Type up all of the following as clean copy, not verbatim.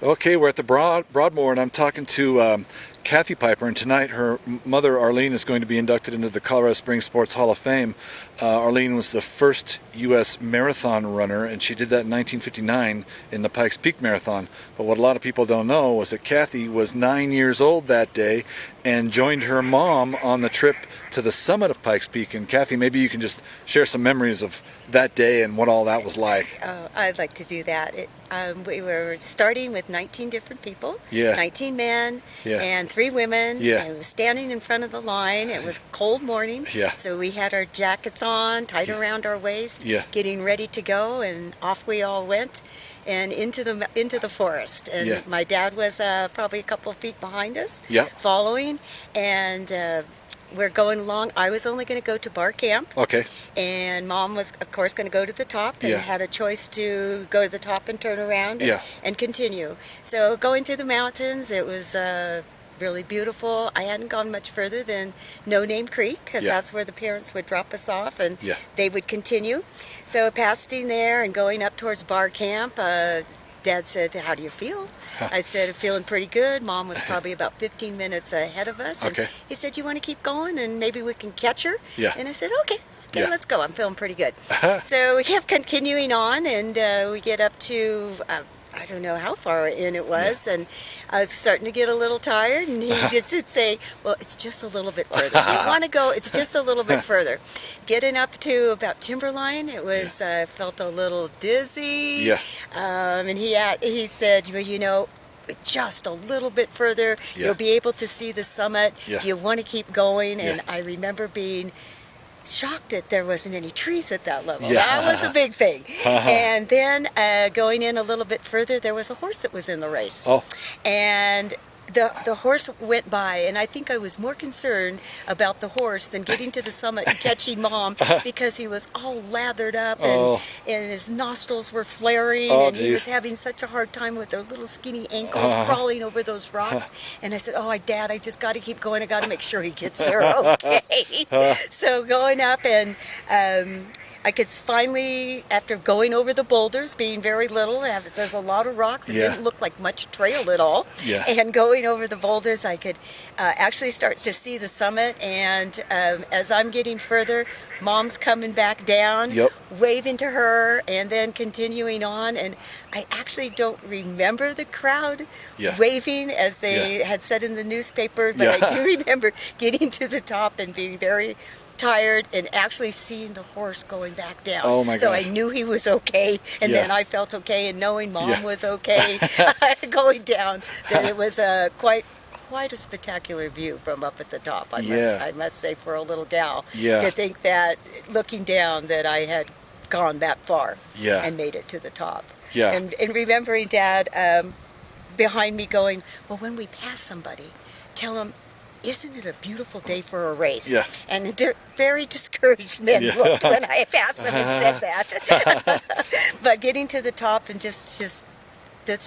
Okay, we're at the Broadmoor, and I'm talking to Kathey Pieper, and tonight her mother, Arlene, is going to be inducted into the Colorado Springs Sports Hall of Fame. Arlene was the first U.S. marathon runner, and she did that in 1959 in the Pikes Peak Marathon. But what a lot of people don't know was that Kathey was 9 years old that day and joined her mom on the trip to the summit of Pikes Peak. And Kathey, maybe you can just share some memories of that day and what all that was like. I'd like to do that. We were starting with 19 different people, Yeah. 19 men Yeah. and 3 women. Yeah. And we were standing in front of the line. It was a cold morning, Yeah. so we had our jackets on, tied around our waist, Yeah. getting ready to go, and off we all went and into the forest. And Yeah. my dad was probably a couple of feet behind us, Yeah. following, and we're going along. I was only going to go to bar camp. Okay. And Mom was, of course, going to go to the top and Yeah. had a choice to go to the top and turn around and, Yeah. and continue. So going through the mountains, it was really beautiful. I hadn't gone much further than No Name Creek, because Yeah. that's where the parents would drop us off, and Yeah. they would continue. So passing there and going up towards bar camp, Dad said, "How do you feel?" I said, "I'm feeling pretty good." Mom was probably about 15 minutes ahead of us. And Okay. he said, "You want to keep going and maybe we can catch her?" Yeah. And I said, "Okay, Yeah. let's go. I'm feeling pretty good." So we kept continuing on, and we get up to, I don't know how far in it was, and I was starting to get a little tired, and he just would say, "Well, it's just a little bit further. Do you want to go? It's just a little bit further." Getting up to about Timberline, it was, felt a little dizzy. Yeah. And he said, "Well, you know, just a little bit further, Yeah. you'll be able to see the summit. Yeah. Do you want to keep going?" And Yeah. I remember being shocked that there wasn't any trees at that level. Yeah. That was a big thing. And then going in a little bit further, there was a horse that was in the race. Oh. And the horse went by, and I think I was more concerned about the horse than getting to the summit and catching Mom, because he was all lathered up, and his nostrils were flaring, Oh, and he was geez. having such a hard time with their little skinny ankles crawling over those rocks. And I said, "Oh, Dad, I just got to keep going. I got to make sure he gets there okay." So going up, and I could finally, after going over the boulders, being very little, there's a lot of rocks, it Yeah. didn't look like much trail at all. Yeah. And going over the boulders, I could actually start to see the summit. And as I'm getting further, Mom's coming back down, Yep. waving to her, and then continuing on. And I actually don't remember the crowd Yeah. waving as they Yeah. had said in the newspaper, but Yeah. I do remember getting to the top and being very tired and actually seeing the horse going back down. Oh, my so gosh. I knew he was okay, and Yeah. then I felt okay, and knowing Mom Yeah. was okay going down, that it was quite a spectacular view from up at the top. I must say, for a little gal, Yeah. to think that looking down that I had gone that far Yeah. and made it to the top. Yeah. And remembering Dad behind me going, "Well, when we pass somebody, tell them, isn't it a beautiful day for a race?" Yeah. And very discouraged men Yeah. looked when I passed them and said that. But getting to the top and just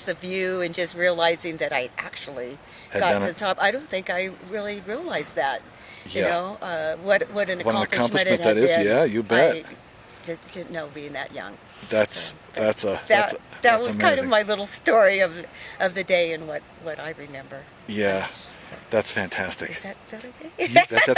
the view, and just realizing that I actually Had got done to it. the top. I don't think I really realized that. You Yeah. know, what an What an accomplishment accomplishment it had that is. been. Yeah, you bet. I didn't know, being that young. That's That was amazing. kind of my little story of the day and what I remember. Yeah. So, That's fantastic. is that okay? That's good.